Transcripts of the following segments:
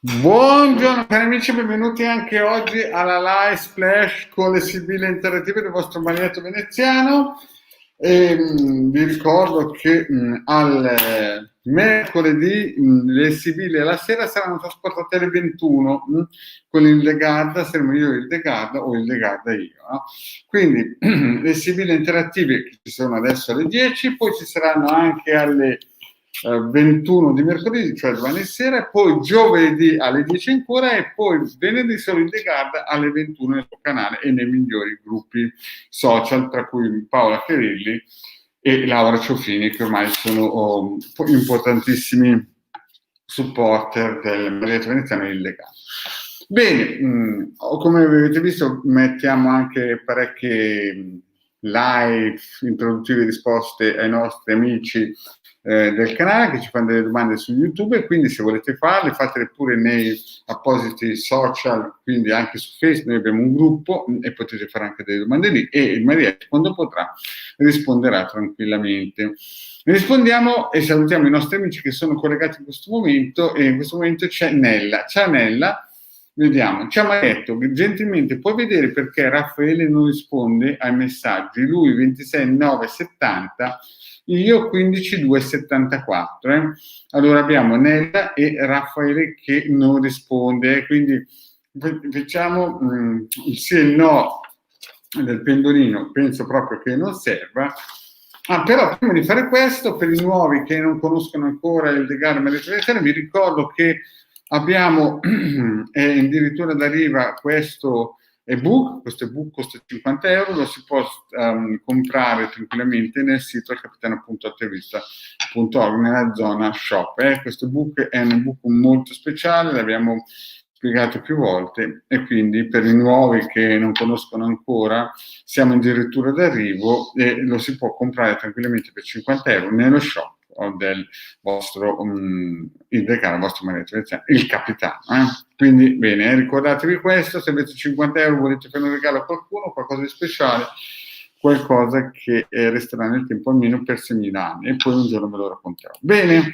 Buongiorno cari amici, benvenuti anche oggi alla live splash con le sibille interattive del vostro bagnetto veneziano. Vi ricordo che al mercoledì le sibille alla sera saranno trasportate alle 21 con il Legarda, saremo io il Legarda o il Legarda io. No? Quindi le sibille interattive che ci sono adesso alle 10, poi ci saranno anche alle 21 di mercoledì, cioè domani sera, e poi giovedì alle 10 ancora, e poi venerdì solo in Legarda alle 21 nel suo canale e nei migliori gruppi social, tra cui Paola Ferilli e Laura Ciofini, che ormai sono importantissimi supporter del Baglietto Veneziano in Legarda. Bene, come avete visto mettiamo anche parecchie live introduttive risposte ai nostri amici del canale che ci fanno delle domande su YouTube, e quindi se volete farle fatele pure nei appositi social, quindi anche su Facebook noi abbiamo un gruppo e potete fare anche delle domande lì, e Marietta quando potrà risponderà tranquillamente. Rispondiamo e salutiamo i nostri amici che sono collegati in questo momento, e in questo momento c'è Nella. Ciao Nella, vediamo. Ciao Marietto, gentilmente puoi vedere perché Raffaele non risponde ai messaggi? Lui 26,970, io 15,274. Allora abbiamo Nella e Raffaele che non risponde, quindi facciamo il sì e il no del pendolino, penso proprio che non serva. Però prima di fare questo, per i nuovi che non conoscono ancora il Legarda Veneziano, vi ricordo che abbiamo addirittura d'arriva questo ebook costa 50 euro, lo si può comprare tranquillamente nel sito capitano.attivista.org nella zona shop. Questo ebook è un ebook molto speciale, l'abbiamo spiegato più volte, e quindi per i nuovi che non conoscono ancora siamo addirittura d'arrivo e lo si può comprare tranquillamente per 50 euro nello shop del vostro il vostro magnetro, il capitano. Quindi bene, ricordatevi questo. Se avete 50 euro volete fare un regalo a qualcuno, qualcosa di speciale, qualcosa che resterà nel tempo almeno per 6.000 anni, e poi un giorno ve lo racconterò. Bene,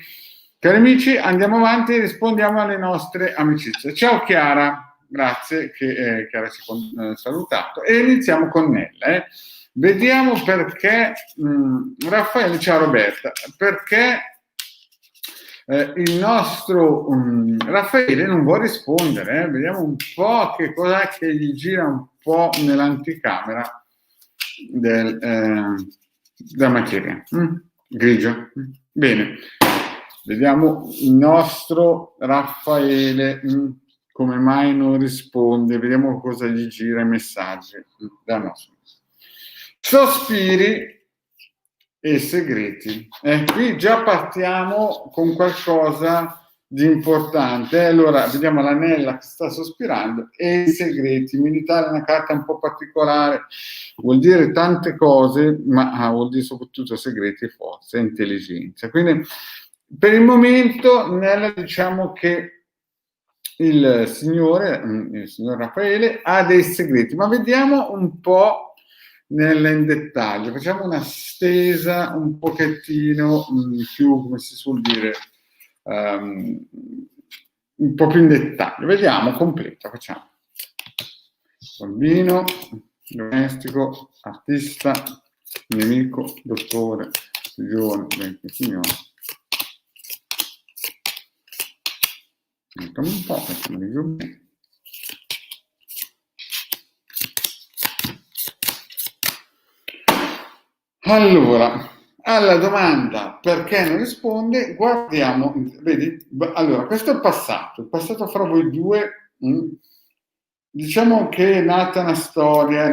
cari amici, andiamo avanti e rispondiamo alle nostre amicizie. Ciao Chiara, grazie che Chiara ci ha salutato, e iniziamo con Nella. Vediamo perché Raffaele, ciao Roberta, perché il nostro Raffaele non vuole rispondere. Vediamo un po' che cos'è che gli gira un po' nell'anticamera della materia. Grigio. Bene, vediamo il nostro Raffaele come mai non risponde. Vediamo cosa gli gira i messaggi dal nostro. Sospiri e segreti. Qui già partiamo con qualcosa di importante. Allora, vediamo l'anella che sta sospirando e i segreti. Militare è una carta un po' particolare, vuol dire tante cose, ma vuol dire soprattutto segreti, forza e intelligenza. Quindi, per il momento, Nella, diciamo che il signor Raffaele ha dei segreti, ma vediamo un po' in dettaglio. Facciamo una stesa un pochettino più, come si suol dire, un po' più in dettaglio. Vediamo completo. Facciamo bambino, domestico, artista, nemico, dottore, giovane, signore. Mettiamo un po', facciamo di più bene. Allora, alla domanda perché non risponde, guardiamo, vedi? Allora, questo è il passato fra voi due. Diciamo che è nata una storia,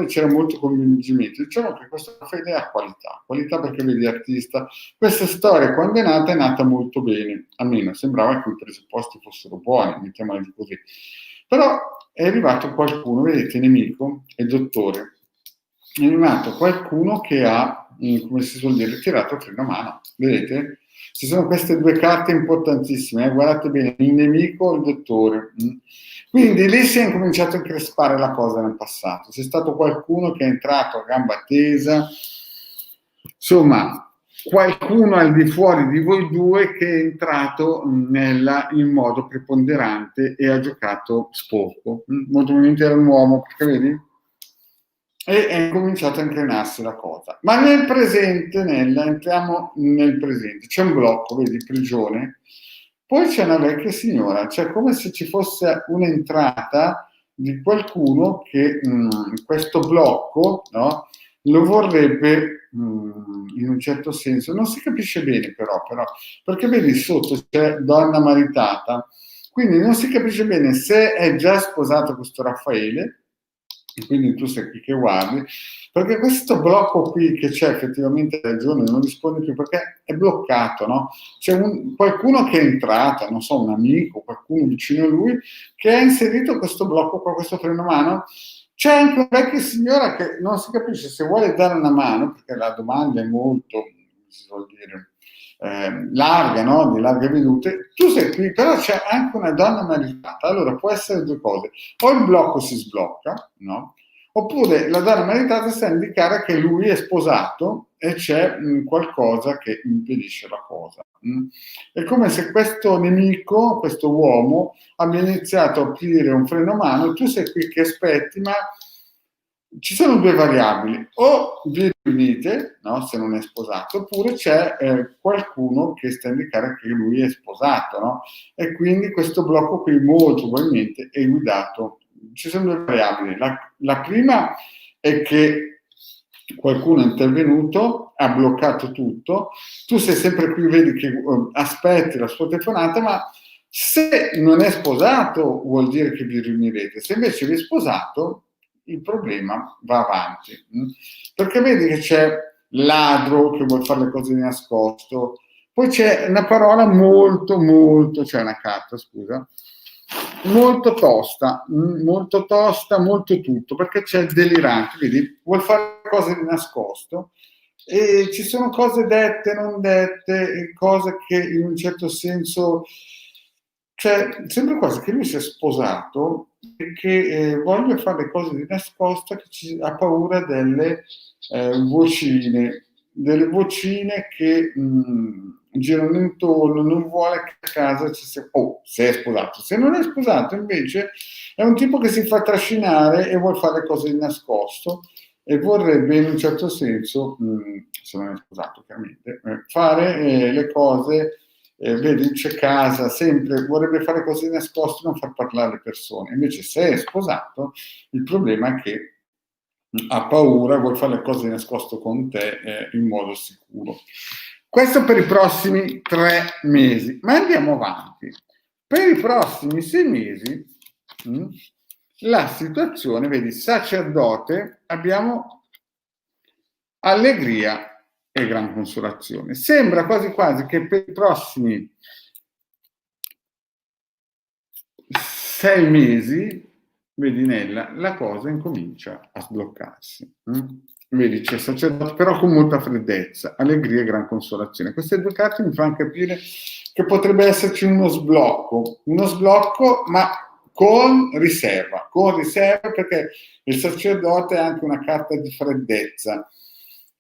c'era molto coinvolgimento. Diciamo che questa fede ha qualità perché vedi artista. Questa storia quando è nata molto bene, almeno sembrava che i presupposti fossero buoni, mettiamola così. Però è arrivato qualcuno, vedete, nemico e dottore, è arrivato qualcuno che ha, come si suol dire, tirato il freno a mano, vedete? Ci sono queste due carte importantissime, guardate bene, il nemico e il dottore. Quindi lì si è incominciato a increspare la cosa nel passato, c'è stato qualcuno che è entrato a gamba tesa, insomma, qualcuno al di fuori di voi due che è entrato in modo preponderante e ha giocato sporco. Molto probabilmente era un uomo, perché vedi? E è cominciato a incrinarsi la cosa. Ma nel presente, entriamo nel presente, c'è un blocco, vedi, prigione, poi c'è una vecchia signora, cioè come se ci fosse un'entrata di qualcuno che questo blocco, no, lo vorrebbe in un certo senso, non si capisce bene però, perché vedi sotto c'è donna maritata, quindi non si capisce bene se è già sposato questo Raffaele, e quindi tu sei qui che guardi, perché questo blocco qui che c'è effettivamente ragione, non risponde più perché è bloccato, no? C'è qualcuno che è entrato, non so, un amico, qualcuno vicino a lui, che ha inserito questo blocco qua, questo freno a mano. C'è anche una vecchia signora che non si capisce se vuole dare una mano, perché la domanda è molto, si vuol dire, larga, no? Di larghe vedute. Tu sei qui, però c'è anche una donna maritata. Allora può essere due cose: o il blocco si sblocca, no? Oppure la donna maritata sta a indicare che lui è sposato e c'è qualcosa che impedisce la cosa. È come se questo nemico, questo uomo, abbia iniziato a aprire un freno a mano. Tu sei qui che aspetti, ma ci sono due variabili: o vi riunite, no, se non è sposato, oppure c'è qualcuno che sta a indicare che lui è sposato, no? E quindi questo blocco qui molto probabilmente è guidato. Ci sono due variabili: la prima è che qualcuno è intervenuto, ha bloccato tutto, tu sei sempre qui, vedi che aspetti la sua telefonata, ma se non è sposato vuol dire che vi riunirete, se invece vi è sposato il problema va avanti, perché vedi che c'è ladro che vuole fare le cose di nascosto, poi c'è una parola molto, c'è una carta, scusa, molto tosta, molto tutto, perché c'è il delirante, vedi, vuol fare cose di nascosto e ci sono cose dette, non dette, cose che in un certo senso, cioè sembra quasi che lui sia sposato e che voglia fare le cose di nascosto, che ha paura delle vocine che girano intorno, non vuole che a casa ci sia, se è sposato. Se non è sposato invece è un tipo che si fa trascinare e vuole fare le cose di nascosto e vorrebbe in un certo senso, se non è sposato chiaramente, fare le cose, vedi, c'è casa, sempre vorrebbe fare cose di nascosto e non far parlare le persone. Invece se è sposato il problema è che ha paura, vuole fare le cose di nascosto con te in modo sicuro. Questo per i prossimi 3 mesi, ma andiamo avanti. Per i prossimi 6 mesi la situazione, vedi, sacerdote, abbiamo allegria e gran consolazione. Sembra quasi quasi che per i prossimi 6 mesi, vedi Nella, la cosa incomincia a sbloccarsi. Vedi, c'è sacerdote, però con molta freddezza, allegria e gran consolazione. Queste due carte mi fanno capire che potrebbe esserci uno sblocco, ma con riserva perché il sacerdote è anche una carta di freddezza,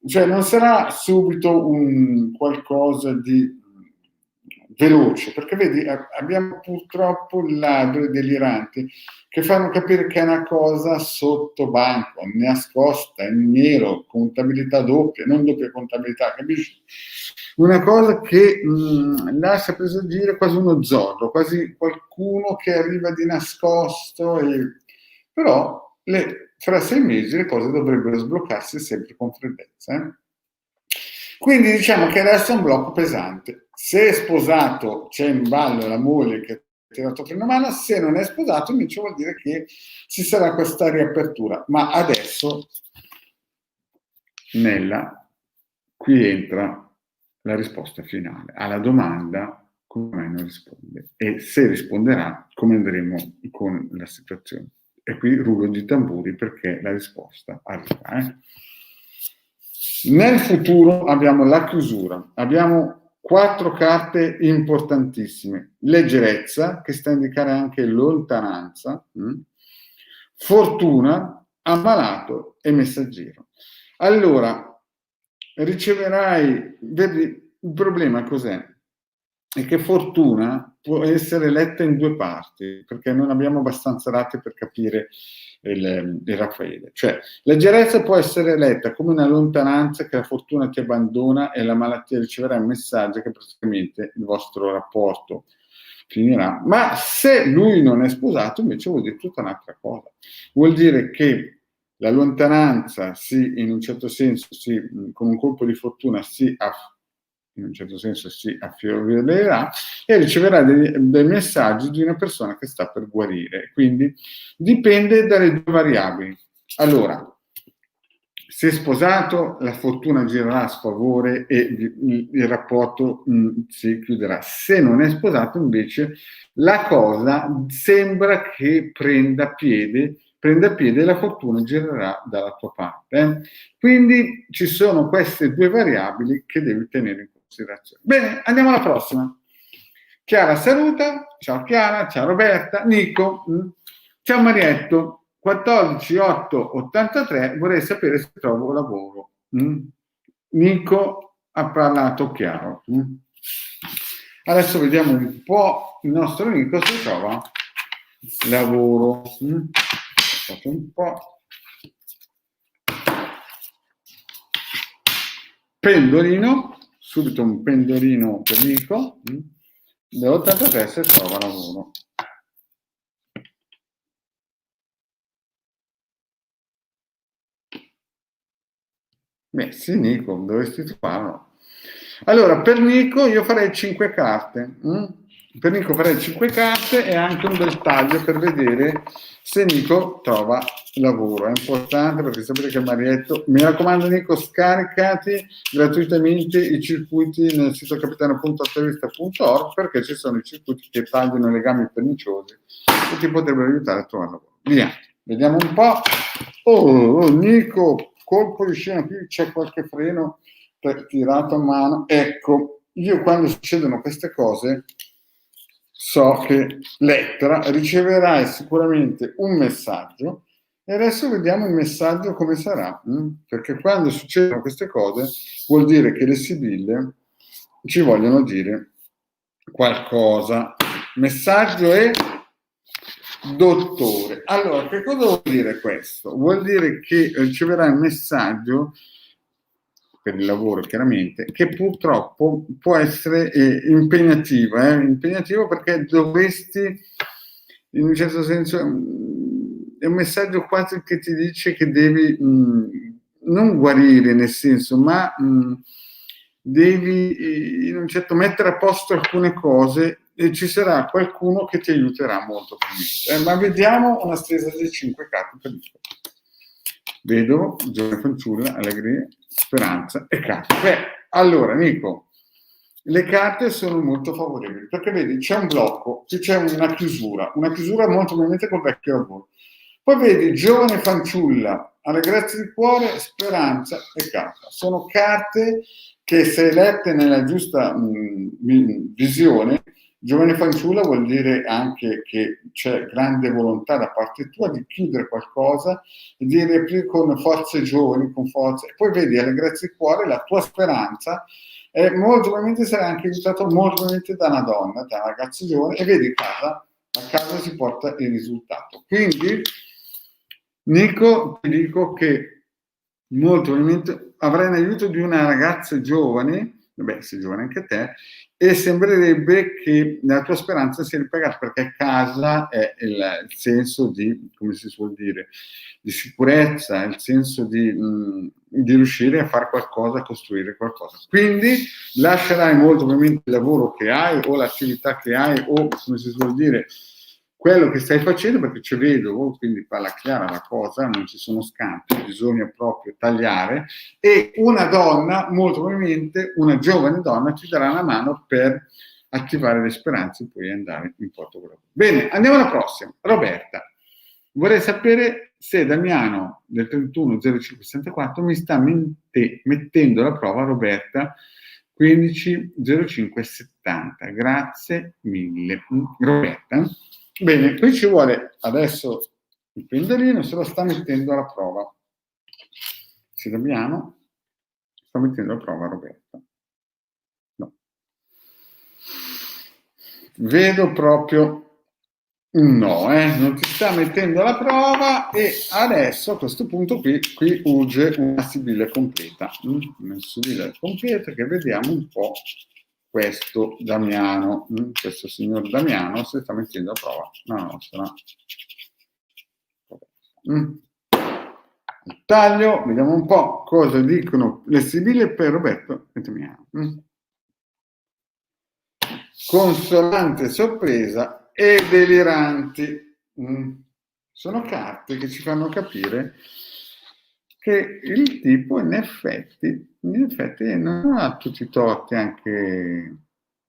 cioè non sarà subito un qualcosa di veloce, perché vedi abbiamo purtroppo il ladro e deliranti che fanno capire che è una cosa sotto banco, nascosta, in nero, contabilità doppia, non doppia contabilità, capisci? Una cosa che lascia presagire quasi uno zorro, quasi qualcuno che arriva di nascosto, però fra 6 mesi le cose dovrebbero sbloccarsi sempre con freddezza. Quindi diciamo che adesso è un blocco pesante. Se è sposato c'è in ballo la moglie che ha tirato freno a mano, se non è sposato invece vuol dire che ci sarà questa riapertura. Ma adesso qui entra la risposta finale alla domanda come mai non risponde e se risponderà come andremo con la situazione. E qui rullo di tamburi perché la risposta arriva. Nel futuro abbiamo la chiusura, abbiamo 4 carte importantissime: leggerezza, che sta a indicare anche lontananza, fortuna, ammalato e messaggero. Allora, riceverai, vedi, il problema cos'è? È che fortuna può essere letta in due parti, perché non abbiamo abbastanza dati per capire il Raffaele. Cioè, leggerezza può essere letta come una lontananza che la fortuna ti abbandona e la malattia riceverà un messaggio che praticamente il vostro rapporto finirà. Ma se lui non è sposato, invece vuol dire tutta un'altra cosa. Vuol dire che la lontananza in un certo senso, con un colpo di fortuna in un certo senso si affiorirà e riceverà dei messaggi di una persona che sta per guarire. Quindi dipende dalle due variabili. Allora, se sposato, la fortuna girerà a sfavore e il rapporto si chiuderà. Se non è sposato, invece, la cosa sembra che prenda piede e la fortuna girerà dalla tua parte. Quindi ci sono queste due variabili che devi tenere in considerazione. Bene, andiamo alla prossima. Chiara saluta, ciao Chiara, ciao Roberta, Nico, ciao Marietto, 14883, vorrei sapere se trovo lavoro. Nico ha parlato chiaro. Adesso vediamo un po' il nostro Nico se trova lavoro. Un po'. Pendolino, subito un pendolino per Nico, dell'83 se trova lavoro. Beh, sì, Nico, dovresti trovarlo. Allora, per Nico io farei 5 carte. Per Nico farei 5 carte e anche un bel taglio per vedere se Nico trova lavoro. È importante perché sapete che Marietto, mi raccomando Nico, scaricati gratuitamente i circuiti nel sito capitano.attivista.org perché ci sono i circuiti che tagliano i legami perniciosi e ti potrebbero aiutare a trovare lavoro. Via, vediamo un po'. Oh, Nico, colpo di scena, qui c'è qualche freno tirato a mano. Ecco, io quando succedono queste cose so che lettera riceverai sicuramente un messaggio e adesso vediamo il messaggio come sarà, perché quando succedono queste cose vuol dire che le sibille ci vogliono dire qualcosa. Messaggio è dottore. Allora, che cosa vuol dire questo? Vuol dire che riceverai un messaggio per il lavoro chiaramente, che purtroppo può essere impegnativo perché dovresti, in un certo senso, è un messaggio quasi che ti dice che devi non guarire nel senso, ma devi in un certo mettere a posto alcune cose e ci sarà qualcuno che ti aiuterà molto probabilmente. Ma vediamo una stesa di 5 carte per il vedovo, giovane fanciulla, allegria, speranza e carte. Beh, allora Nico, le carte sono molto favorevoli perché vedi c'è un blocco, c'è una chiusura molto probabilmente col vecchio lavoro. Poi vedi giovane fanciulla, allegrezza di cuore, speranza e carta. Sono carte che se lette nella giusta visione, giovane fanciulla vuol dire anche che c'è grande volontà da parte tua di chiudere qualcosa e di riaprire con forze giovani, con forze. E poi vedi allegrezza di cuore, la tua speranza e molto probabilmente sarai anche aiutato molto probabilmente da una donna, da una ragazza giovane e vedi a casa si porta il risultato. Quindi Nico, ti dico che molto probabilmente avrai l'aiuto di una ragazza giovane, beh, sei giovane anche te, e sembrerebbe che la tua speranza sia ripagata perché casa è il senso di, come si suol dire, di sicurezza, il senso di riuscire a fare qualcosa, a costruire qualcosa. Quindi lascerai molto probabilmente il lavoro che hai o l'attività che hai o, come si suol dire, quello che stai facendo, perché ci vedo, quindi parla chiara la cosa, non ci sono scampi, bisogna proprio tagliare, e una donna, molto probabilmente una giovane donna, ti darà una mano per attivare le speranze e poi andare in Portogallo. Bene, andiamo alla prossima. Roberta, vorrei sapere se Damiano del 310564 mi sta mettendo alla prova Roberta 150570. Grazie mille. Roberta. Bene, qui ci vuole adesso il pendolino, se lo sta mettendo alla prova. Se dobbiamo, Sto mettendo a prova Roberta. No. Vedo proprio un no, non ti sta mettendo alla prova e adesso a questo punto qui urge una sibilla completa. Una sibilla completa che vediamo un po' questo Damiano, questo signor Damiano si sta mettendo a prova la nostra. Taglio, vediamo un po' cosa dicono le sibille per Roberto e Damiano. Consonante sorpresa e deliranti. Sono carte che ci fanno capire che il tipo in effetti non ha tutti i torti anche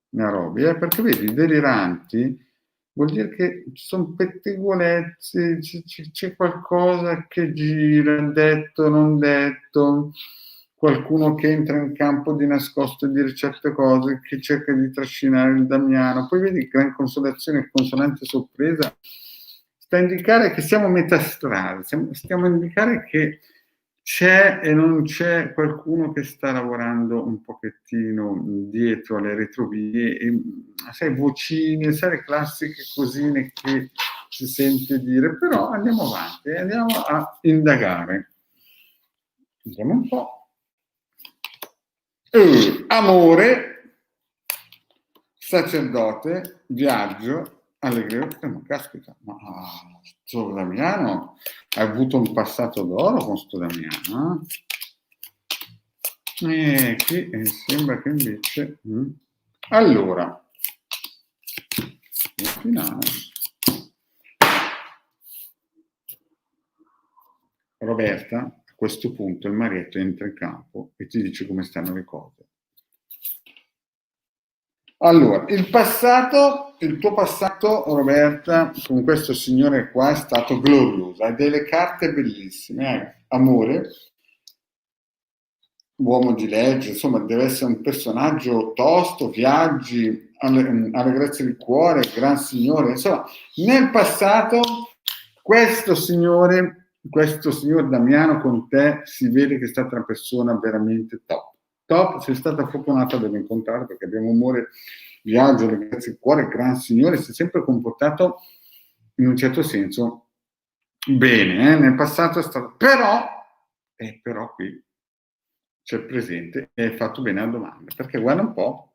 Nairobi, perché vedi, deliranti vuol dire che ci sono pettegolezzi, c'è qualcosa che gira, detto, non detto, qualcuno che entra in campo di nascosto e dire certe cose, che cerca di trascinare il Damiano. Poi vedi, gran consolazione e consonante sorpresa, sta a indicare che siamo a metà strada, stiamo a indicare che c'è e non c'è qualcuno che sta lavorando un pochettino dietro alle retrovie, e, sai, vocine, sai, le classiche cosine che si sente dire, però andiamo avanti, andiamo a indagare. Vediamo un po'. Amore, sacerdote, viaggio, allegria, ma caspita, ma sto Damiano ha avuto un passato d'oro con sto Damiano, e qui sembra che invece allora finale. Roberta, a questo punto il marietto entra in campo e ti dice come stanno le cose. Allora, il tuo passato, Roberta, con questo signore qua è stato glorioso, hai delle carte bellissime, amore, uomo di legge, insomma, deve essere un personaggio tosto, viaggi, alle grazie del cuore, gran signore, insomma, nel passato questo signor Damiano con te si vede che è stata una persona veramente top, sei stata fortunata ad incontrare perché abbiamo amore, viaggio, alle grazie del cuore, gran signore, si è sempre comportato in un certo senso bene, nel passato è stato, però qui c'è il presente e hai fatto bene la domanda, perché guarda un po',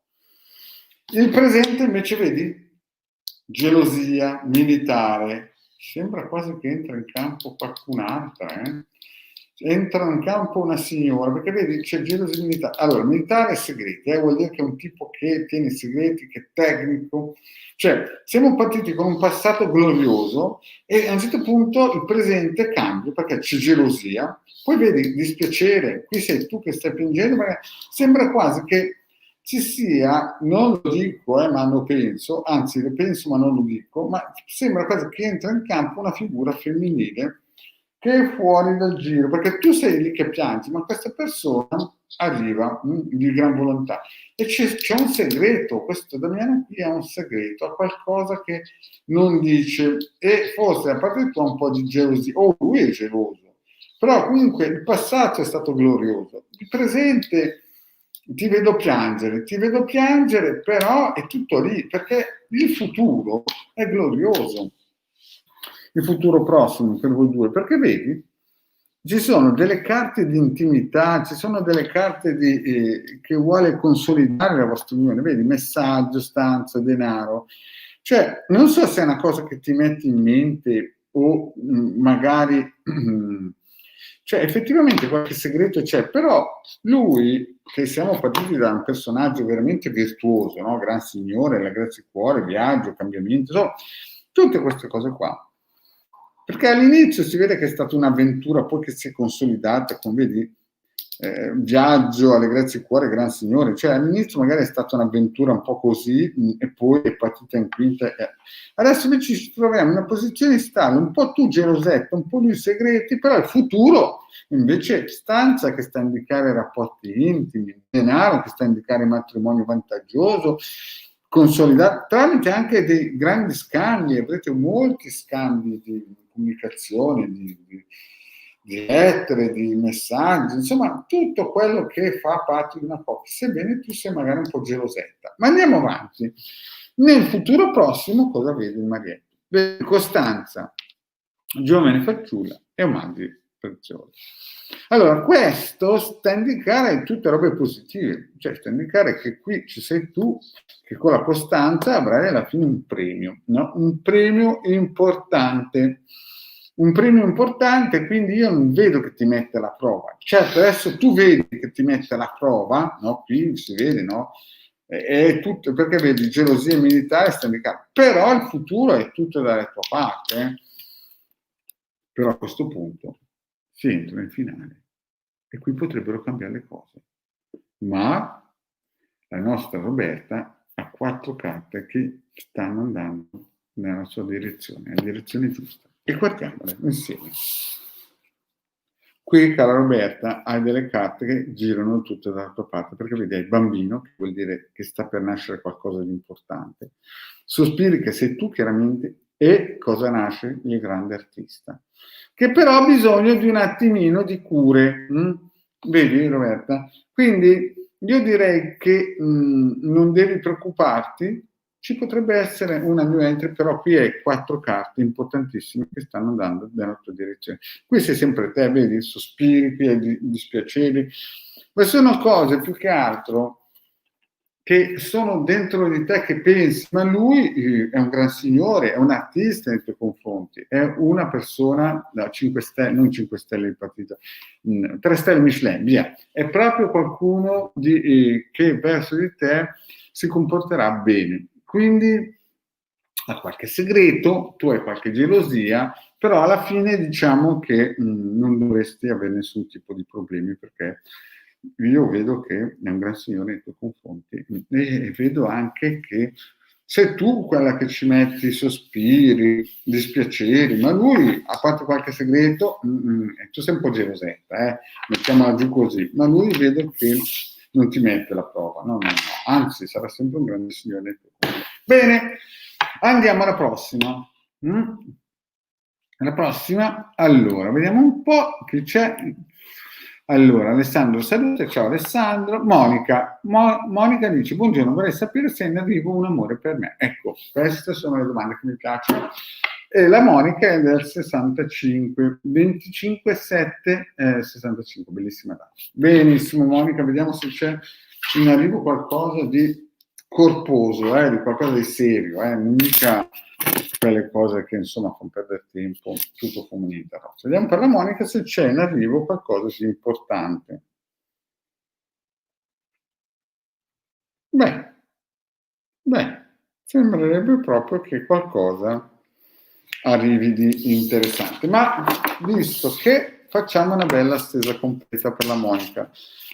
il presente invece vedi, gelosia militare, sembra quasi che entra in campo qualcun'altra, entra in campo una signora, perché vedi c'è gelosia militare, allora militare e segreti, vuol dire che è un tipo che tiene i segreti, che è tecnico, cioè siamo partiti con un passato glorioso e a un certo punto il presente cambia perché c'è gelosia, poi vedi dispiacere, qui sei tu che stai piangendo, ma sembra quasi che ci sia, non lo dico ma lo penso, anzi lo penso ma non lo dico, ma sembra quasi che entra in campo una figura femminile che è fuori dal giro, perché tu sei lì che piangi, ma questa persona arriva di gran volontà e c'è un segreto, questo Damiano qui ha un segreto, ha qualcosa che non dice e forse a parte tu ha un po' di gelosia, lui è geloso, però comunque il passato è stato glorioso, il presente ti vedo piangere, però è tutto lì, perché il futuro è glorioso, il futuro prossimo per voi due, perché vedi, ci sono delle carte di intimità, ci sono delle carte che vuole consolidare la vostra unione, vedi, messaggio, stanza, denaro, cioè non so se è una cosa che ti metti in mente o magari cioè effettivamente qualche segreto c'è, però lui, che siamo partiti da un personaggio veramente virtuoso, no? Gran signore, la grazia del cuore, viaggio, cambiamento, insomma, tutte queste cose qua. Perché all'inizio si vede che è stata un'avventura, poi che si è consolidata, come vedi, viaggio alle grazie del cuore, gran signore, cioè all'inizio magari è stata un'avventura un po' così e poi è partita in quinta. Adesso invece ci troviamo in una posizione stabile, un po' tu gelosetta, un po' lui segreti, però il futuro invece stanza che sta a indicare rapporti intimi, denaro che sta a indicare matrimonio vantaggioso, consolidato, tramite anche dei grandi scambi, avrete molti scambi di comunicazione, di lettere, di messaggi, insomma tutto quello che fa parte di una coppia, sebbene tu sei magari un po' gelosetta. Ma andiamo avanti. Nel futuro prossimo cosa vedi il Marietto? Vedi Costanza, giovane fanciulla e omaggi preziosi. Allora, questo sta a indicare tutte robe positive, cioè sta a indicare che qui ci sei tu, che con la costanza avrai alla fine un premio, no? Un premio importante. Un premio importante, quindi io non vedo che ti mette alla prova. Certo, adesso tu vedi che ti mette alla prova, no? Qui si vede, no? È tutto, perché vedi, gelosia militare sta indicando, però il futuro è tutto dalla tua parte, eh? Però a questo punto si entra in finale e qui potrebbero cambiare le cose. Ma la nostra Roberta ha 4 carte che stanno andando nella sua direzione, nella direzione giusta. E guardiamole insieme. Qui, cara Roberta, hai delle carte che girano tutte dalla tua parte, perché vedi, hai il bambino, che vuol dire che sta per nascere qualcosa di importante. Sospiri che sei tu, chiaramente, e cosa nasce? Il grande artista, che però ha bisogno di un attimino di cure. Vedi, Roberta? Quindi io direi che non devi preoccuparti, ci potrebbe essere una new entry, però qui hai 4 carte importantissime che stanno andando nella tua direzione. Qui sei sempre te, vedi, sospiri, qui hai dispiaceri. Queste sono cose più che altro che sono dentro di te che pensi, ma lui è un gran signore, è un artista nei tuoi confronti, è una persona da 5 stelle, non 5 stelle di partita, 3 stelle Michelin, via. È proprio qualcuno che verso di te si comporterà bene. Quindi ha qualche segreto, tu hai qualche gelosia, però alla fine diciamo che non dovresti avere nessun tipo di problemi, perché io vedo che è un gran signore nei tuoi confronti e vedo anche che sei tu quella che ci metti sospiri, dispiaceri, ma lui, a parte qualche segreto, tu sei un po' gelosetta, mettiamola giù così, ma lui vedo che non ti mette la prova, no, anzi sarà sempre un grande signore nei tuoi confronti. Bene, andiamo alla prossima. La prossima, allora, vediamo un po' che c'è. Allora, Alessandro saluta, ciao Alessandro. Monica, Monica dice, buongiorno, vorrei sapere se è in arrivo un amore per me. Ecco, queste sono le domande che mi piacciono. E la Monica è del 65, 25, 7, 65, bellissima data. Benissimo Monica, vediamo se c'è in arrivo qualcosa di corposo, di qualcosa di serio, non mica quelle cose che insomma fanno perdere tempo, tutto come niente. Vediamo per la Monica se c'è in arrivo qualcosa di importante. Beh, sembrerebbe proprio che qualcosa arrivi di interessante, ma visto che facciamo una bella stesa completa per la Monica,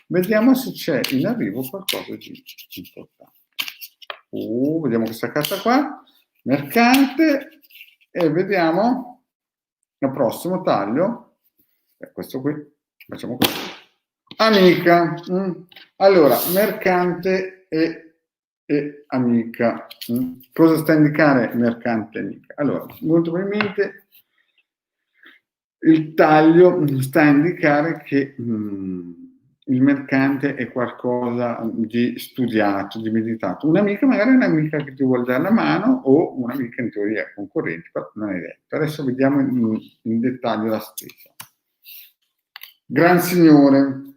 vediamo se c'è in arrivo qualcosa di importante. Vediamo questa carta qua, mercante, e vediamo il prossimo taglio, questo qui, facciamo così. Amica, allora, mercante e amica. Cosa sta a indicare mercante e amica? Allora, molto probabilmente il taglio sta a indicare che il mercante è qualcosa di studiato, di meditato. Un'amica magari è un'amica che ti vuole dare la mano o un'amica in teoria concorrente, però non è detto. Adesso vediamo in dettaglio la stessa. Gran signore,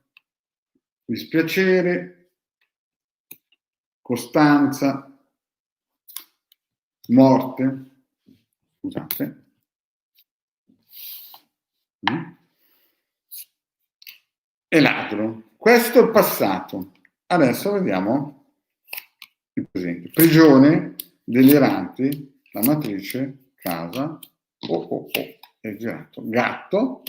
dispiacere, costanza, morte, scusate, e ladro. Questo è il passato. Adesso vediamo il presente. Prigione, deliranti, la matrice, casa, è girato. Gatto,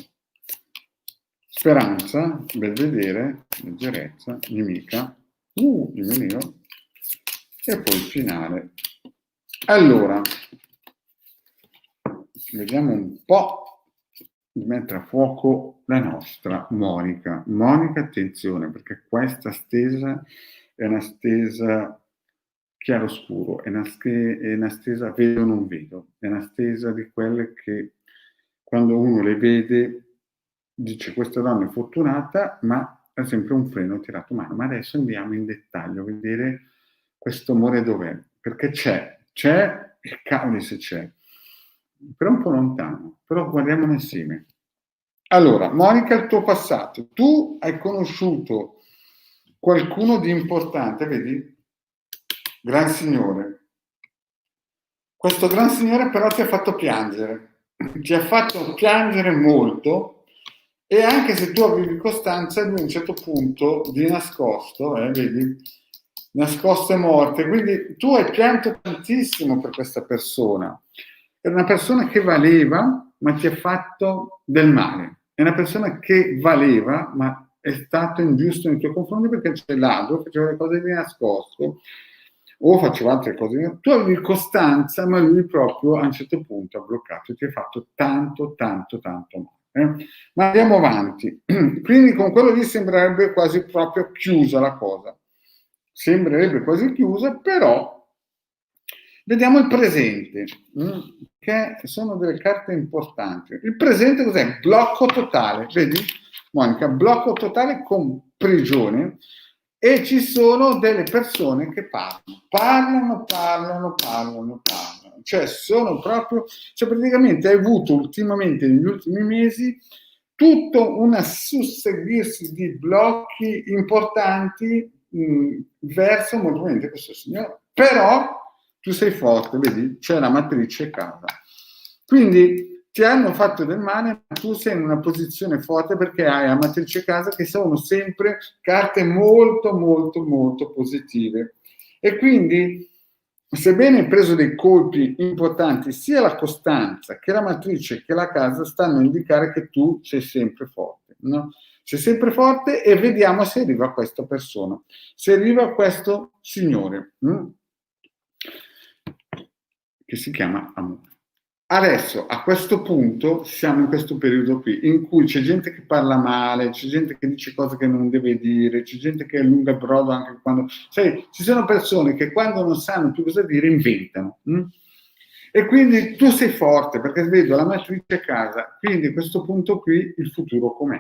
speranza, belvedere, leggerezza, nemica, nemico, e poi il finale. Allora, vediamo un po' di mettere a fuoco la nostra Monica. Monica, attenzione, perché questa stesa è una stesa chiaroscuro, è una stesa vedo non vedo, è una stesa di quelle che quando uno le vede dice questa donna è fortunata, ma ha sempre un freno tirato mano. Ma adesso andiamo in dettaglio a vedere questo amore dov'è, perché c'è, e cavoli se c'è, però un po' lontano, però guardiamolo insieme. Allora, Monica, il tuo passato. Tu hai conosciuto qualcuno di importante, vedi? Gran signore. Questo gran signore però ti ha fatto piangere, ti ha fatto piangere molto, e anche se tu avevi costanza, lui a un certo punto di nascosto, vedi? Nascosto e morte, quindi tu hai pianto tantissimo per questa persona. Era una persona che valeva, ma ti ha fatto del male. È una persona che valeva, ma è stato ingiusto nei tuoi confronti perché c'è ladro, faceva le cose di nascosto o faceva altre cose. Tu avevi costanza, ma lui proprio a un certo punto ha bloccato e ti ha fatto tanto, tanto, tanto male. Ma andiamo avanti. Quindi con quello lì sembrerebbe quasi proprio chiusa la cosa. Sembrerebbe quasi chiusa, però vediamo il presente, che sono delle carte importanti. Il presente cos'è? Blocco totale, vedi Monica? Blocco totale con prigione, e ci sono delle persone che parlano, cioè sono proprio, cioè praticamente hai avuto ultimamente negli ultimi mesi tutto un susseguirsi di blocchi importanti verso molto probabilmente questo signore, però tu sei forte, vedi, c'è la matrice casa. Quindi ti hanno fatto del male, ma tu sei in una posizione forte perché hai la matrice casa, che sono sempre carte molto, molto, molto positive. E quindi, sebbene hai preso dei colpi importanti, sia la costanza che la matrice che la casa stanno a indicare che tu sei sempre forte, no? Sei sempre forte, e vediamo se arriva questa persona, se arriva questo signore, che si chiama amore. Adesso, a questo punto, siamo in questo periodo qui, in cui c'è gente che parla male, c'è gente che dice cose che non deve dire, c'è gente che allunga il brodo anche quando... Sai, ci sono persone che quando non sanno più cosa dire inventano. E quindi tu sei forte, perché vedo la matrice casa, quindi a questo punto qui il futuro com'è?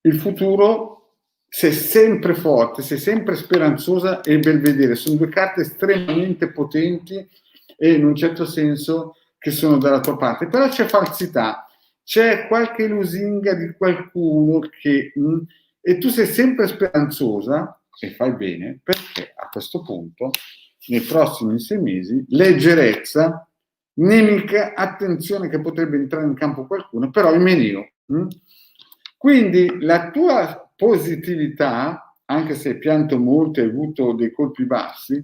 Il futuro, sei sempre forte, sei sempre speranzosa e belvedere. Sono due carte estremamente potenti e in un certo senso che sono dalla tua parte. Però c'è falsità, c'è qualche lusinga di qualcuno che... e tu sei sempre speranzosa, e fai bene, perché a questo punto, nei prossimi 6 mesi, leggerezza, nemica, attenzione che potrebbe entrare in campo qualcuno, però il menino. Quindi la tua positività, anche se hai pianto molto e hai avuto dei colpi bassi,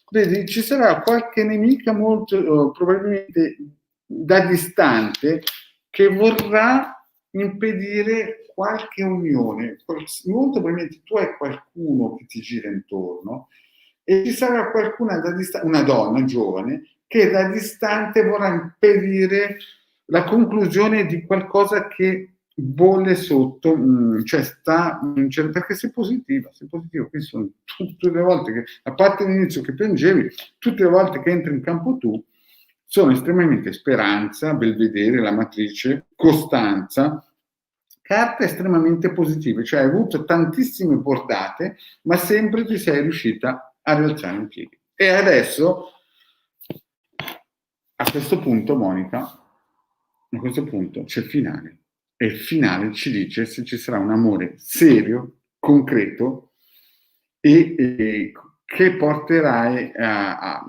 vedi, ci sarà qualche nemica molto probabilmente da distante che vorrà impedire qualche unione. Molto probabilmente tu hai qualcuno che ti gira intorno, e ci sarà qualcuna da distante, una donna giovane, che da distante vorrà impedire la conclusione di qualcosa che bolle sotto, cioè perché sei positiva, quindi sono tutte le volte che, a parte l'inizio che piangevi, tutte le volte che entri in campo tu, sono estremamente speranza, belvedere, la matrice, costanza, carte estremamente positive, cioè hai avuto tantissime bordate, ma sempre ti sei riuscita a rialzare in piedi. E adesso, a questo punto, Monica, a questo punto c'è il finale. E il finale ci dice se ci sarà un amore serio, concreto, e che porterai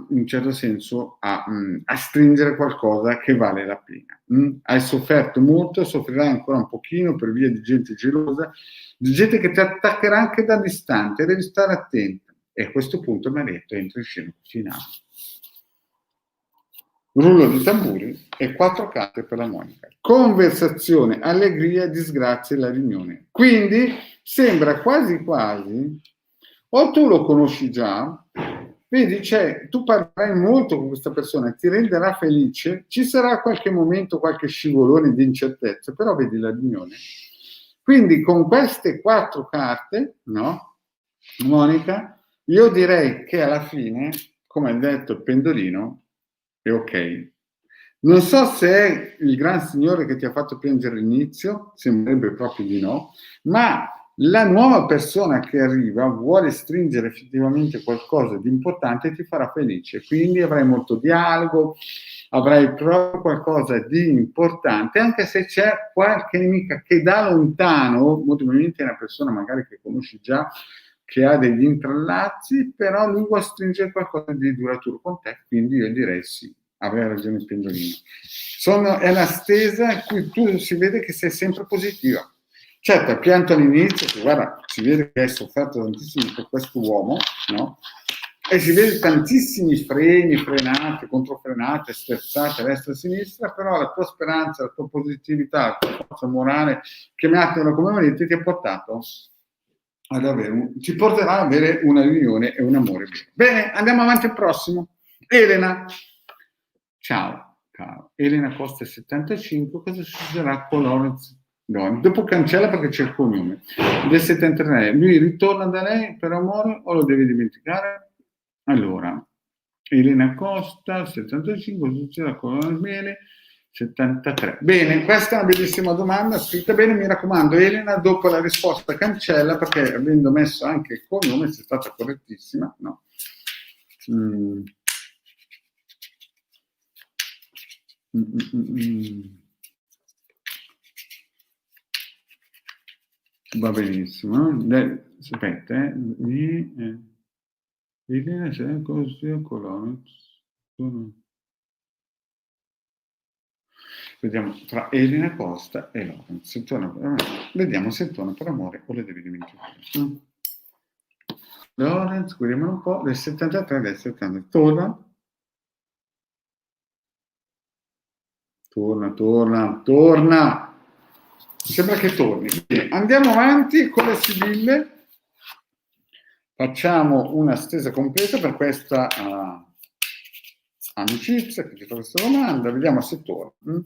in un certo senso a stringere qualcosa che vale la pena. Hai sofferto molto, soffrirai ancora un pochino per via di gente gelosa, di gente che ti attaccherà anche da distante, devi stare attento. E a questo punto Marietto entra in scena finale. Rullo di tamburi e 4 carte per la Monica. Conversazione, allegria, disgrazia e la riunione. Quindi sembra quasi quasi, o tu lo conosci già, vedi, tu parlerai molto con questa persona, ti renderà felice, ci sarà qualche momento, qualche scivolone di incertezza, però vedi la riunione. Quindi con queste 4 carte, no, Monica, io direi che alla fine, come ha detto il pendolino, è ok. Non so se è il gran signore che ti ha fatto piangere all'inizio, sembrerebbe proprio di no, ma la nuova persona che arriva vuole stringere effettivamente qualcosa di importante e ti farà felice, quindi avrai molto dialogo, avrai proprio qualcosa di importante, anche se c'è qualche nemica che da lontano, molto probabilmente è una persona magari che conosci già, che ha degli intrallazzi, però lui vuole stringere qualcosa di duraturo con te, quindi io direi sì, avrai ragione il pendolino. È una stesa in cui tu si vede che sei sempre positiva. Certo, pianto all'inizio, che guarda, si vede che hai sofferto tantissimo per questo uomo, no? E si vede tantissimi freni, frenate, controfrenate, sterzate a destra e a sinistra, però la tua speranza, la tua positività, la tua forza morale, chiamatela come volete, ti ha portato ad avere ti porterà ad avere una riunione e un amore vero. Bene, andiamo avanti al prossimo. Elena. Ciao, caro. Elena Costa 75, cosa succederà con Lorenz? No, dopo cancella perché c'è il cognome del 73. Lui ritorna da lei per amore o lo deve dimenticare? Allora, Elena Costa 75, cosa succederà con Lorenz Mele 73. Bene, questa è una bellissima domanda, scritta bene, mi raccomando, Elena, dopo la risposta cancella, perché avendo messo anche il cognome, sei stata correttissima, no? Va benissimo. Aspetta, Elena c'è così colonna. Vediamo tra Elena Costa e Lorenz. Vediamo se torna per amore o le devi dimenticare. Lorenz, guardiamo un po', del 73 del 70. Torna. Sembra che torni. Bene, andiamo avanti con le sibille. Facciamo una stesa completa per questa amicizia che ti fa questa domanda. Vediamo se torna.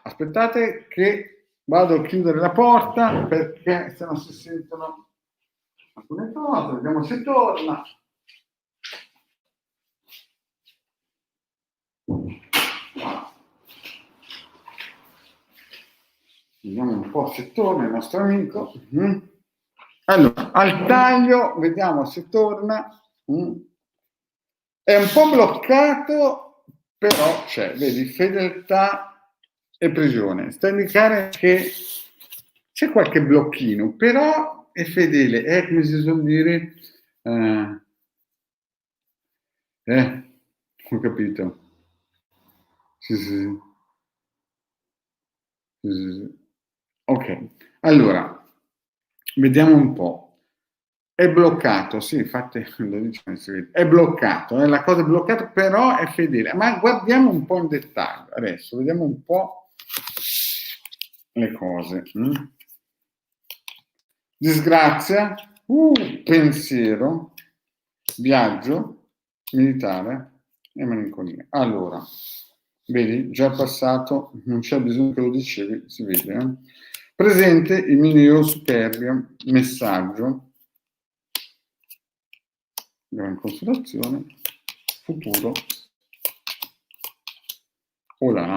Aspettate che vado a chiudere la porta perché se no si sentono alcune cose. Vediamo se torna. Vediamo un po' se torna il nostro amico. Allora, al taglio, vediamo se torna. È un po' bloccato, però c'è, vedi, fedeltà e prigione. Sta a indicare che c'è qualche blocchino, però è fedele, è come si suol dire, ho capito. Sì. Ok, allora, vediamo un po'. È bloccato, sì, infatti lo dice, è bloccato, la cosa è bloccata, però è fedele. Ma guardiamo un po' in dettaglio adesso, vediamo un po' le cose. Disgrazia, pensiero, viaggio, militare e malinconia. Allora, vedi, già passato, non c'è bisogno che lo dicevi, si vede. Presente, il mio superbia, messaggio, gran consolazione, futuro, olà.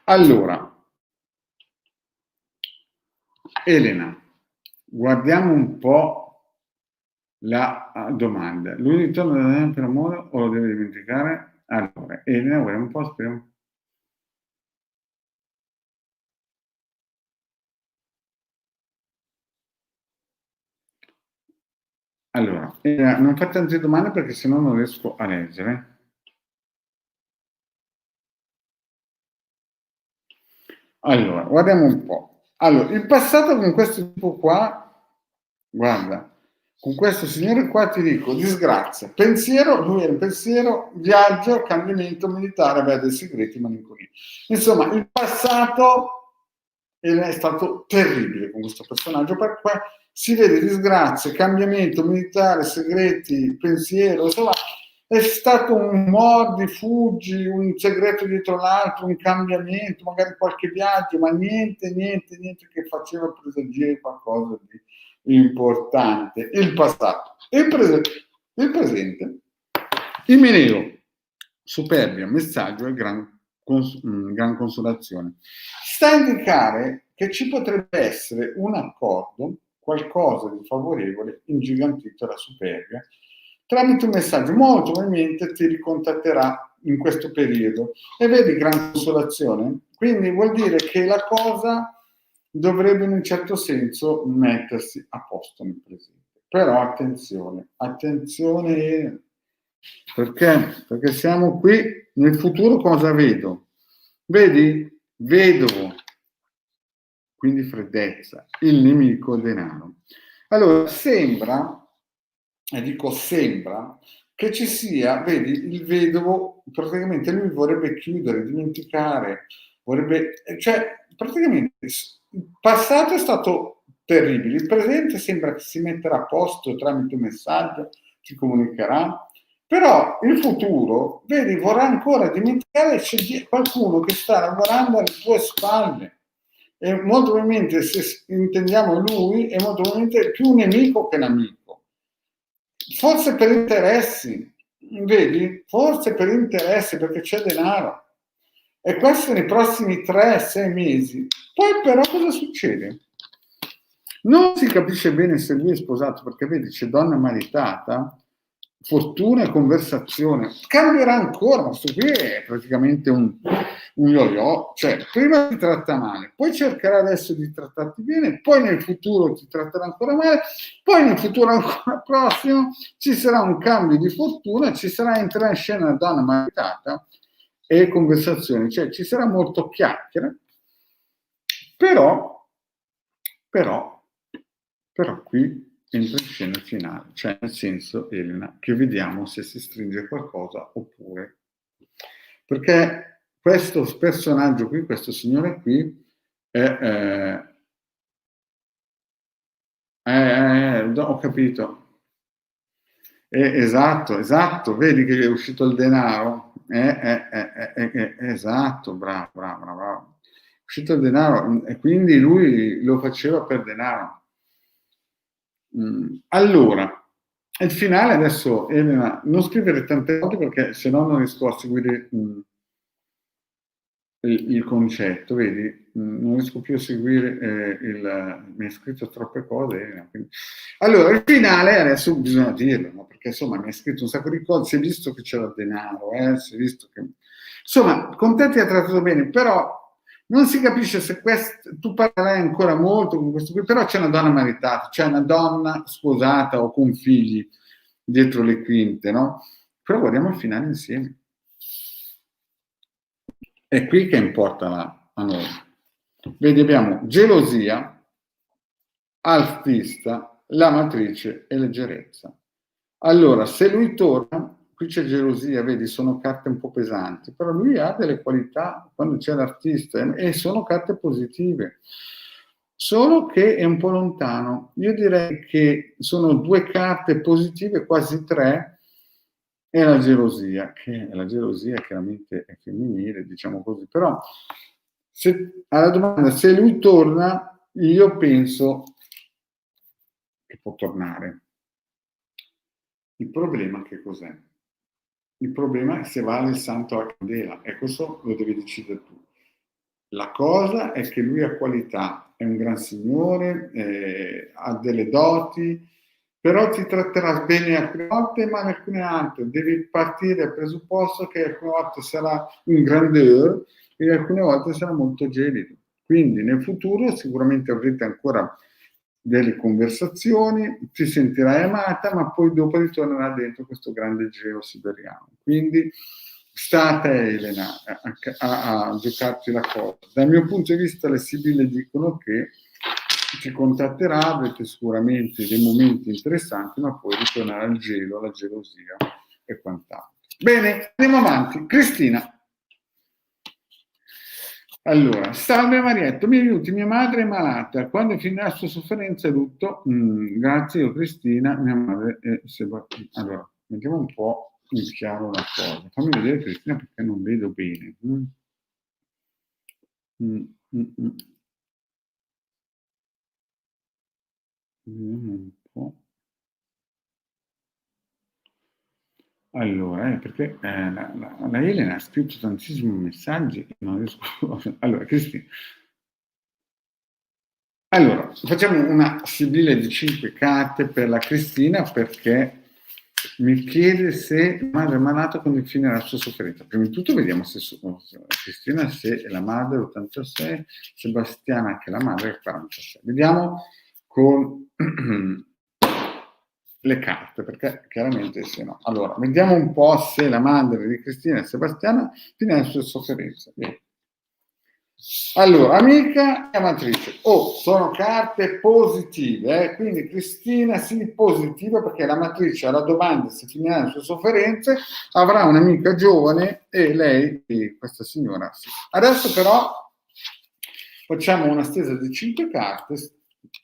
Allora, Elena, guardiamo un po' la domanda. Lui ritorna per amore o lo deve dimenticare? Allora, Elena, guardiamo un po', speriamo. Allora, non fate tante domande perché sennò non riesco a leggere. Allora, guardiamo un po'. Allora, il passato con questo tipo qua, guarda, con questo signore qua ti dico, disgrazia, pensiero, lui era il pensiero, viaggio, cambiamento militare, aveva dei segreti, malinconia. Insomma, il passato è stato terribile con questo personaggio, perché si vede disgrazia, cambiamento militare, segreti, pensiero, insomma, è stato un mordi, fuggi, un segreto dietro l'altro, un cambiamento, magari qualche viaggio, ma niente che faceva presagire qualcosa di importante, il passato, il presente, Imeneo, superbia, messaggio e gran consolazione. Sta a indicare che ci potrebbe essere un accordo, qualcosa di favorevole, ingigantito da superbia, tramite un messaggio. Molto probabilmente ti ricontatterà in questo periodo. E vedi, gran consolazione? Quindi vuol dire che la cosa dovrebbe in un certo senso mettersi a posto nel presente. Però attenzione, attenzione, perché siamo qui nel futuro. Cosa vedo? Vedi? Vedovo, quindi freddezza, il nemico denaro. Allora sembra, e dico sembra, che ci sia, vedi, il vedovo, praticamente lui vorrebbe chiudere, dimenticare, cioè praticamente il passato è stato terribile, il presente sembra che si metterà a posto tramite un messaggio, ci comunicherà, però il futuro, vedi, vorrà ancora dimenticare, c'è qualcuno che sta lavorando alle tue spalle. E molto probabilmente, se intendiamo lui, è molto probabilmente più un nemico che un amico. Forse per interessi, vedi? Forse per interessi, perché c'è denaro. E questo nei prossimi 3-6 mesi. Poi però cosa succede? Non si capisce bene se lui è sposato, perché vedi, c'è donna maritata, fortuna e conversazione. Cambierà ancora, ma questo qui è praticamente un yo-yo, cioè prima ti tratta male, poi cercherà adesso di trattarti bene, poi nel futuro ti tratterà ancora male, poi nel futuro ancora prossimo ci sarà un cambio di fortuna, ci sarà entrare in scena una donna maritata e conversazione, cioè ci sarà molto chiacchiere, però qui entra in scena il finale, cioè nel senso, Elena, che vediamo se si stringe qualcosa oppure. Perché questo personaggio qui, questo signore qui, ho capito. Esatto, vedi che è uscito il denaro? Esatto, bravo. È uscito il denaro e quindi lui lo faceva per denaro. Allora, il finale adesso, Elena, non scrivere tante volte perché se no non riesco a seguire il concetto, vedi? Non riesco più a seguire mi hai scritto troppe cose, Elena, quindi. Allora, il finale adesso bisogna dirlo, no? Perché insomma mi hai scritto un sacco di cose, si è visto che c'era denaro, si è visto che. Insomma, con te ti ha trattato bene, però non si capisce se tu parlerai ancora molto con questo qui, però c'è una donna maritata, c'è una donna sposata o con figli dietro le quinte, no? Però guardiamo il finale insieme. È qui che importa a noi. Vedi, abbiamo gelosia, altista, la matrice e leggerezza. Allora, se lui torna, qui c'è gelosia, vedi, sono carte un po' pesanti, però lui ha delle qualità quando c'è l'artista e sono carte positive. Solo che è un po' lontano. Io direi che sono 2 carte positive, quasi 3, e la gelosia chiaramente è femminile, diciamo così, però alla domanda se lui torna, io penso che può tornare. Il problema che cos'è? Il problema è se vale il santo alla candela, e questo lo devi decidere tu. La cosa è che lui ha qualità, è un gran signore, ha delle doti, però ti tratterà bene alcune volte e male alcune altre. Devi partire dal presupposto che alcune volte sarà un grandeur e alcune volte sarà molto gelido. Quindi nel futuro sicuramente avrete ancora delle conversazioni, ti sentirai amata, ma poi dopo ritornerà dentro questo grande gelo siberiano. Quindi sta a te, Elena, a giocarti la cosa. Dal mio punto di vista le sibille dicono che ci contatterà, avrete sicuramente dei momenti interessanti, ma poi ritornare al gelo, alla gelosia e quant'altro. Bene, andiamo avanti. Cristina. Allora, salve Marietto, mi aiuti, mia madre è malata, quando finirà la sua sofferenza e lutto? Grazie, io Cristina, mia madre è Sebastiano. Allora, mettiamo un po' in chiaro la cosa. Fammi vedere Cristina perché non vedo bene. Vediamo un po'. Allora, perché la Elena ha scritto tantissimi messaggi, non riesco. Allora, Cristina. Allora, facciamo una sibilla di 5 carte per la Cristina perché mi chiede se la madre malata quando finirà la sua sofferenza. Prima di tutto vediamo se Cristina se è la madre 86, Sebastiana anche la madre è 46. Vediamo con le carte, perché chiaramente se no. Allora, vediamo un po' se la madre di Cristina e Sebastiana finirà la sua sofferenza. Allora, amica e amatrice, sono carte positive, quindi Cristina sì, positiva perché la matrice alla domanda se finirà le sue sofferenze avrà un'amica giovane e lei, questa signora, sì. Adesso però facciamo una stesa di 5 carte,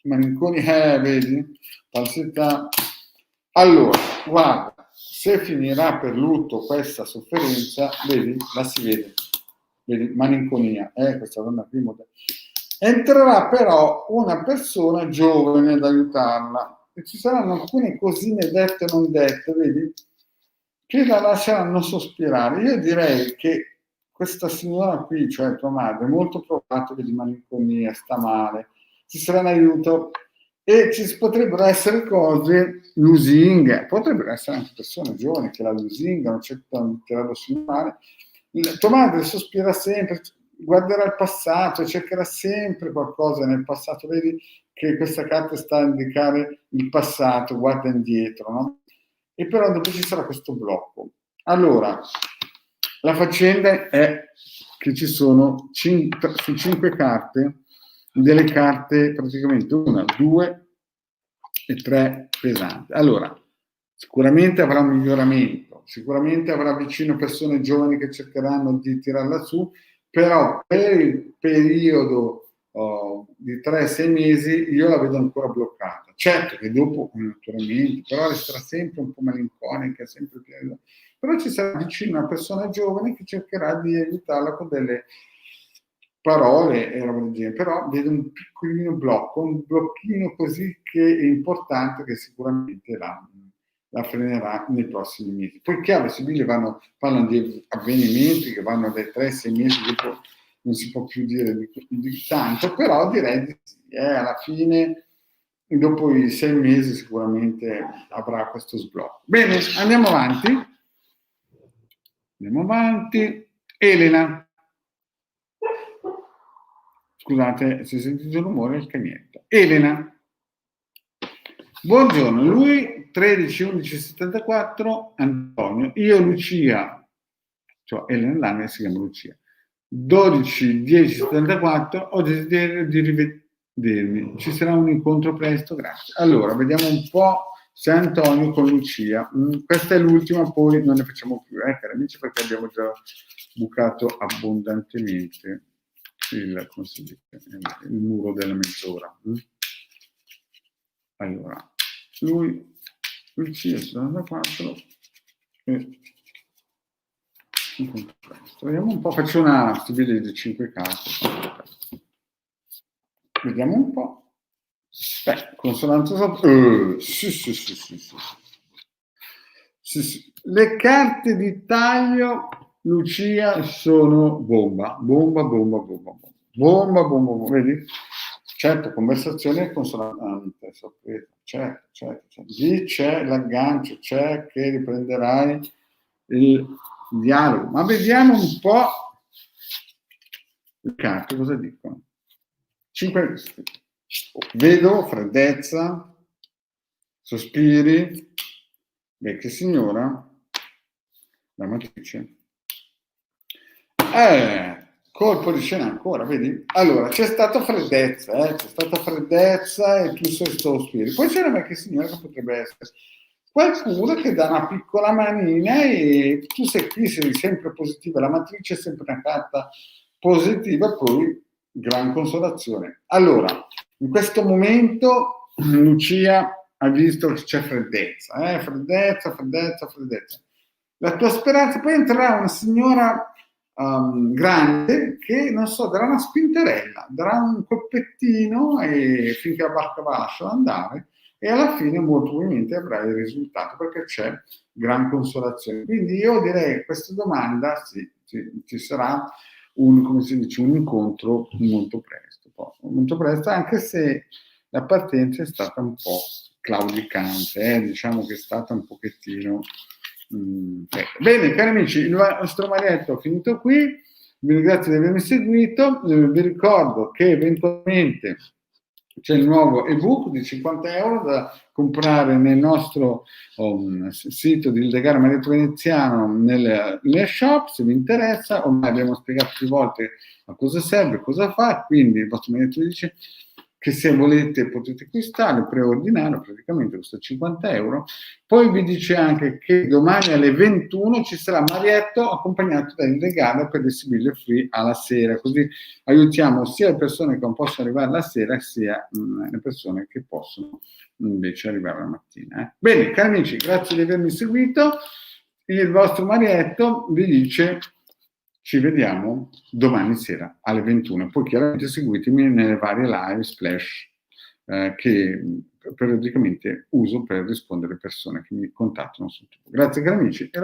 malinconi, vedi, falsità. Allora, guarda, se finirà per lutto questa sofferenza, vedi, la si vede. Vedi, malinconia, questa donna qui entrerà però una persona giovane ad aiutarla e ci saranno alcune cosine dette e non dette, vedi, che la lasceranno sospirare. Io direi che questa signora qui, cioè tua madre, è molto provata di malinconia, sta male, ci sarà un aiuto e ci potrebbero essere cose lusinghe, potrebbero essere anche persone giovani che la lusingano, cercano di tirarlo sul male. Tua madre sospira sempre, guarderà il passato, cercherà sempre qualcosa nel passato. Vedi che questa carta sta a indicare il passato, guarda indietro, no? E però dopo ci sarà questo blocco. Allora, la faccenda è che ci sono su 5 carte, delle carte praticamente 1, 2 e 3 pesanti. Allora, sicuramente avrà un miglioramento, sicuramente avrà vicino persone giovani che cercheranno di tirarla su, però per il periodo di 3-6 mesi io la vedo ancora bloccata. Certo che dopo, naturalmente, però resterà sempre un po' malinconica, sempre più. Però ci sarà vicino una persona giovane che cercherà di aiutarla con delle parole e roba del genere, però vedo un piccolino blocco, un blocchino così che è importante che sicuramente la frenerà nei prossimi mesi. Poi chiaro, Sibille parlano di avvenimenti che vanno dai 3-6 mesi, dopo non si può più dire di tanto, però direi di sì, alla fine, dopo i 6 mesi sicuramente avrà questo sblocco. Bene, andiamo avanti. Andiamo avanti. Elena. Scusate, se sentite il rumore è il cagnetto. Elena. Buongiorno, lui 13 11 74, Antonio, io Lucia, cioè Elena Lange si chiama Lucia, 12 10 74, ho desiderio di rivedermi, ci sarà un incontro presto, grazie. Allora, vediamo un po' se Antonio con Lucia, questa è l'ultima, poi non ne facciamo più, cari amici, perché abbiamo già bucato abbondantemente il muro della mezz'ora. Allora, Lucia 74 e vediamo un po', faccio una sibilla di 5 carte. Vediamo un po'. Consonanza sopra. Sì. Le carte di taglio, Lucia, sono bomba, vedi? Certo, conversazione e consonante, sorpresa, certo. Lì c'è l'aggancio, c'è che riprenderai il dialogo, ma vediamo un po' le carte, cosa dicono? 5, vedo freddezza, sospiri, vecchia signora, la matrice. Colpo di scena ancora, vedi? Allora, c'è stata freddezza e tu sei sospiri. Poi c'è una vecchia signora che potrebbe essere qualcuno che dà una piccola manina e tu sei qui, sei sempre positiva, la matrice è sempre una carta positiva, poi gran consolazione. Allora, in questo momento Lucia ha visto che c'è freddezza. La tua speranza, poi entrerà una signora grande che, non so, darà una spinterella, darà un colpettino e finché la barca va lasciala andare e alla fine molto probabilmente avrai il risultato perché c'è gran consolazione. Quindi io direi che questa domanda sì, ci sarà come si dice, un incontro molto presto, anche se la partenza è stata un po' claudicante, diciamo che è stata un pochettino... Bene, cari amici, il nostro marietto è finito qui, vi ringrazio di avermi seguito, vi ricordo che eventualmente c'è il nuovo ebook di 50 euro da comprare nel nostro sito di Ildegara Marietto Veneziano nelle shop, se vi interessa. Ormai abbiamo spiegato più volte a cosa serve, cosa fa, quindi il vostro marietto dice che se volete potete acquistarlo, preordinarlo, praticamente costa 50 euro. Poi vi dice anche che domani alle 21 ci sarà Marietto accompagnato da Ildegara per le Sibille Free alla sera, così aiutiamo sia le persone che non possono arrivare la sera, sia le persone che possono invece arrivare la mattina. Bene, cari amici, grazie di avermi seguito. Il vostro Marietto vi dice ci vediamo domani sera alle 21. Poi chiaramente seguitemi nelle varie live splash che periodicamente uso per rispondere alle persone che mi contattano su YouTube. Grazie cari amici.